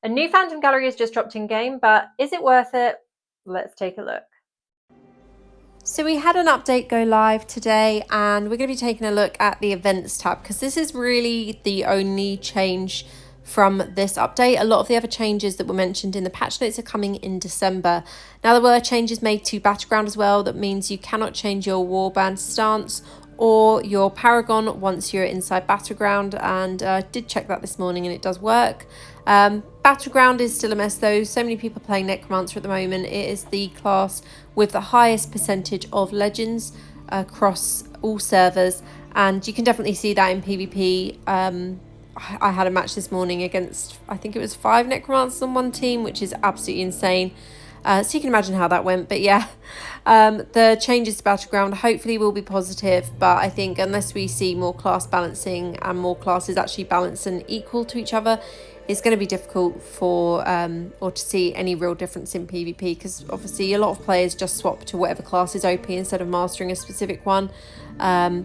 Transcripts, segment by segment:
A new Phantom Gallery has just dropped in game, but is it worth it? Let's take a look. So we had an update go live today, and we're going to be taking a look at the events tab because this is really the only change from this update. A lot of the other changes that were mentioned in the patch notes are coming in December. Now, there were changes made to Battleground as well. That means you cannot change your warband stance or your paragon once you're inside Battleground, and I did check that this morning and it does work. Battleground is still a mess though. So many people playing Necromancer at the moment. It is the class with the highest percentage of legends across all servers, and you can definitely see that in PvP. I had a match this morning against, I think it was 5 Necromancers on one team, which is absolutely insane. So you can imagine how that went. But yeah, the changes to Battleground hopefully will be positive, but I think unless we see more class balancing and more classes actually balanced and equal to each other, it's going to be difficult for or to see any real difference in PvP, because obviously a lot of players just swap to whatever class is OP instead of mastering a specific one.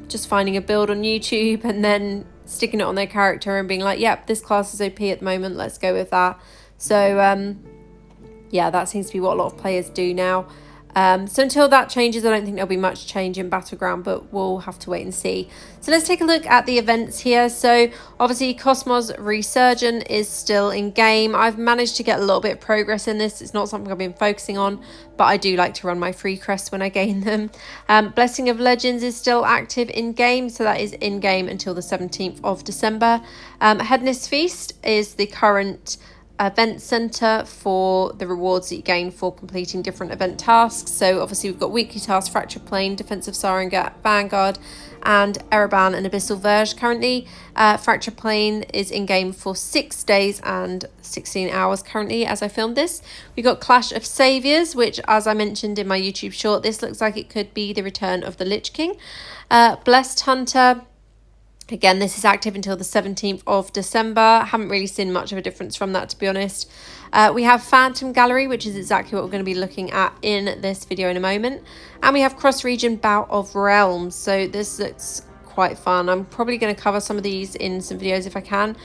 Just finding a build on YouTube and then sticking it on their character and being like, yep, this class is OP at the moment, let's go with that. So yeah, that seems to be what a lot of players do now. So until that changes, I don't think there'll be much change in Battleground, but we'll have to wait and see. So let's take a look at the events here. So obviously Cosmos Resurgent is still in game. I've managed to get a little bit of progress in this. It's not something I've been focusing on, but I do like to run my free crests when I gain them. Blessing of Legends is still active in game, so that is in game until the 17th of December. Hedonist Feast is the current event center for the rewards that you gain for completing different event tasks. So obviously we've got weekly tasks, Fractured Plane, Defensive Sarenga, Vanguard, and Ereban and Abyssal Verge currently. Fractured Plane is in game for 6 days and 16 hours currently as I filmed this. We've got Clash of Saviors, which, as I mentioned in my YouTube short, this looks like it could be the return of the Lich King. Blessed Hunter, again, this is active until the 17th of December. I haven't really seen much of a difference from that, to be honest. We have Phantom Gallery, which is exactly what we're going to be looking at in this video in a moment. And we have Cross-Region Bout of Realms. So this looks quite fun. I'm probably going to cover some of these in some videos if I can.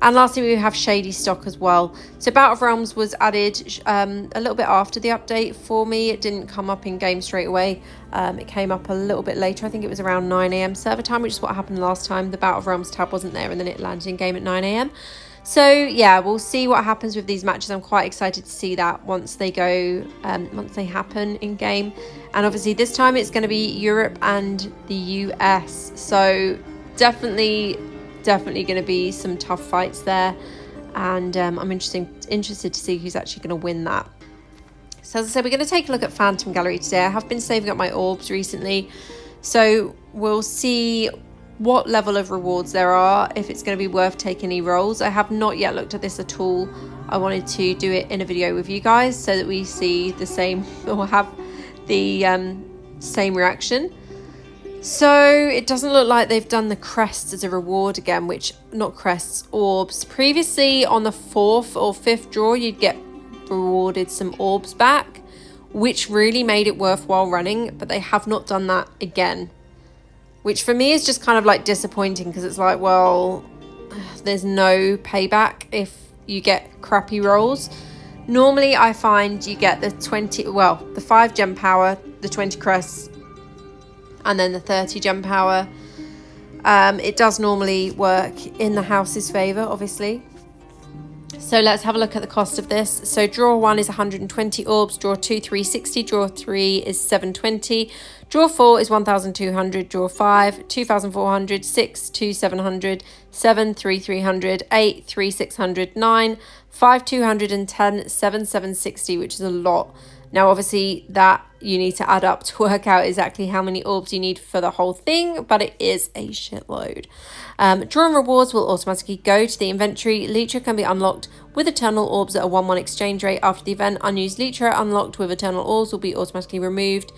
And lastly, we have Shady Stock as well. So Bout of Realms was added a little bit after the update for me. It didn't come up in game straight away. It came up a little bit later. I think it was around 9 AM server time, which is what happened last time. The Bout of Realms tab wasn't there, and then it landed in game at 9 AM. So yeah, we'll see what happens with these matches. I'm quite excited to see that once they go, once they happen in game. And obviously this time it's going to be Europe and the US. So definitely going to be some tough fights there, and I'm interested to see who's actually going to win that. So as I said, we're going to take a look at Phantom Gallery today. I have been saving up my orbs recently, so we'll see what level of rewards there are, if it's going to be worth taking any rolls. I have not yet looked at this at all. I wanted to do it in a video with you guys so that we see the same, or have the same reaction. So it doesn't look like they've done the crests as a reward again, which, not crests, orbs. Previously on the 4th or 5th draw, you'd get rewarded some orbs back, which really made it worthwhile running, but they have not done that again, which for me is just kind of like disappointing, because it's like, well, there's no payback if you get crappy rolls. Normally I find you get the 5 gem power, the 20 crests, and then the 30 gem power. It does normally work in the house's favour, obviously. So let's have a look at the cost of this. So draw 1 is 120 orbs, draw 2 360, draw 3 is 720, draw 4 is 1200, draw 5 2400, 6 2700, 7 3300, 8 3600, 9 5210, 7 760, which is a lot. Now obviously that you need to add up to work out exactly how many orbs you need for the whole thing, but it is a shitload. Drawn rewards will automatically go to the inventory. Leecher can be unlocked with eternal orbs at a 1-1 exchange rate after the event. Unused Leecher unlocked with eternal orbs will be automatically removed.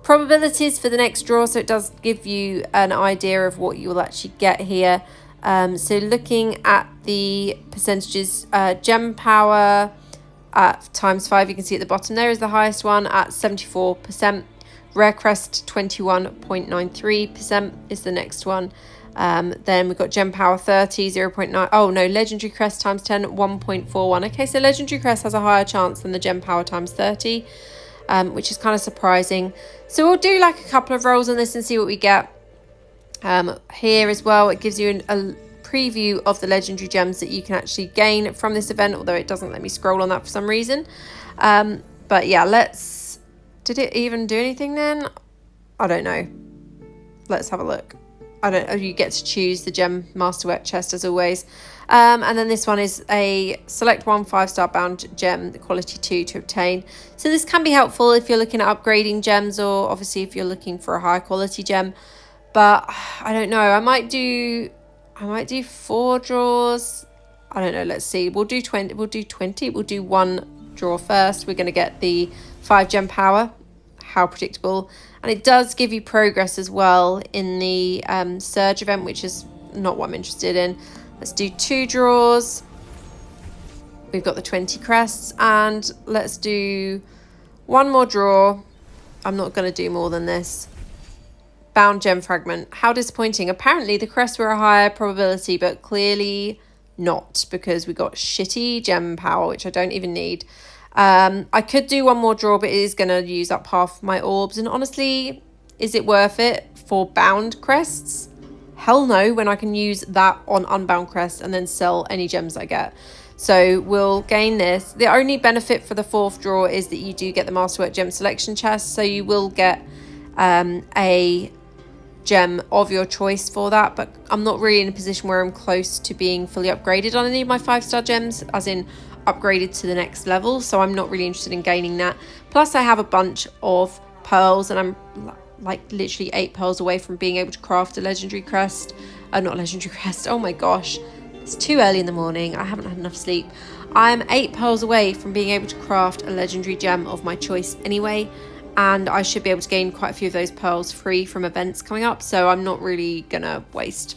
Probabilities for the next draw, so it does give you an idea of what you will actually get here. So looking at the percentages, gem power at ×5, you can see at the bottom there is the highest one at 74%. Rare crest 21.93% is the next one. Then we've got gem power 30, 0.9. Oh no, legendary crest times 10, 1.41. Okay, so legendary crest has a higher chance than the gem power times 30, which is kind of surprising. So we'll do like a couple of rolls on this and see what we get. Here as well, it gives you a preview of the legendary gems that you can actually gain from this event, although it doesn't let me scroll on that for some reason. But yeah, did it even do anything then? I don't know. Let's have a look. You get to choose the gem masterwork chest as always. And then this one is a select 1 5-star bound gem, the quality 2 to obtain. So this can be helpful if you're looking at upgrading gems, or obviously if you're looking for a high quality gem. But I don't know, I might do 4 draws. I don't know, let's see. We'll do 20. We'll do 1 draw first. We're going to get the 5 gem power. How predictable. And it does give you progress as well in the surge event, which is not what I'm interested in. Let's do 2 draws. We've got the 20 crests, and let's do 1 more draw. I'm not going to do more than this. Bound gem fragment. How disappointing. Apparently the crests were a higher probability, but clearly not, because we got shitty gem power, which I don't even need. I could do 1 more draw, but it is going to use up half my orbs. And honestly, is it worth it for bound crests? Hell no, when I can use that on unbound crests and then sell any gems I get. So we'll gain this. The only benefit for the 4th draw is that you do get the Masterwork Gem Selection chest. So you will get a gem of your choice for that, but I'm not really in a position where I'm close to being fully upgraded on any of my 5-star gems, as in upgraded to the next level, so I'm not really interested in gaining that. Plus I have a bunch of pearls, and I'm like literally 8 pearls away from being able to craft a legendary crest. Not legendary crest, oh my gosh, it's too early in the morning, I haven't had enough sleep. I'm 8 pearls away from being able to craft a legendary gem of my choice anyway, and I should be able to gain quite a few of those pearls free from events coming up, so I'm not gonna waste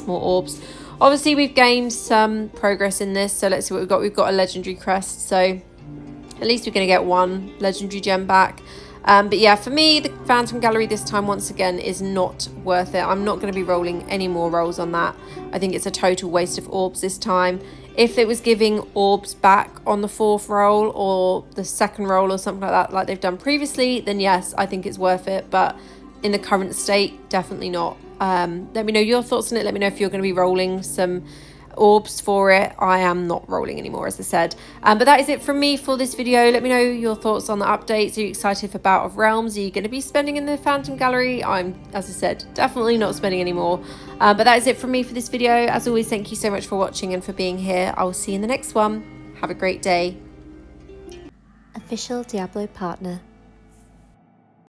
more orbs. Obviously we've gained some progress in this, so let's see what we've got. We've got a legendary crest, so at least we're going to get 1 legendary gem back. But yeah, for me, the Phantom Gallery this time, once again, is not worth it. I'm not going to be rolling any more rolls on that. I think it's a total waste of orbs this time. If it was giving orbs back on the 4th roll or the 2nd roll or something like that, like they've done previously, then yes, I think it's worth it. But in the current state, definitely not. Let me know your thoughts on it. Let me know if you're going to be rolling some orbs for it. I am not rolling anymore, as I said. But that is it from me for this video. Let me know your thoughts on the updates. Are you excited for Bout of Realms? Are you going to be spending in the Phantom Gallery? I'm, as I said, definitely not spending anymore. But that is it from me for this video. As always, thank you so much for watching and for being here. I will see you in the next one. Have a great day. Official Diablo Partner.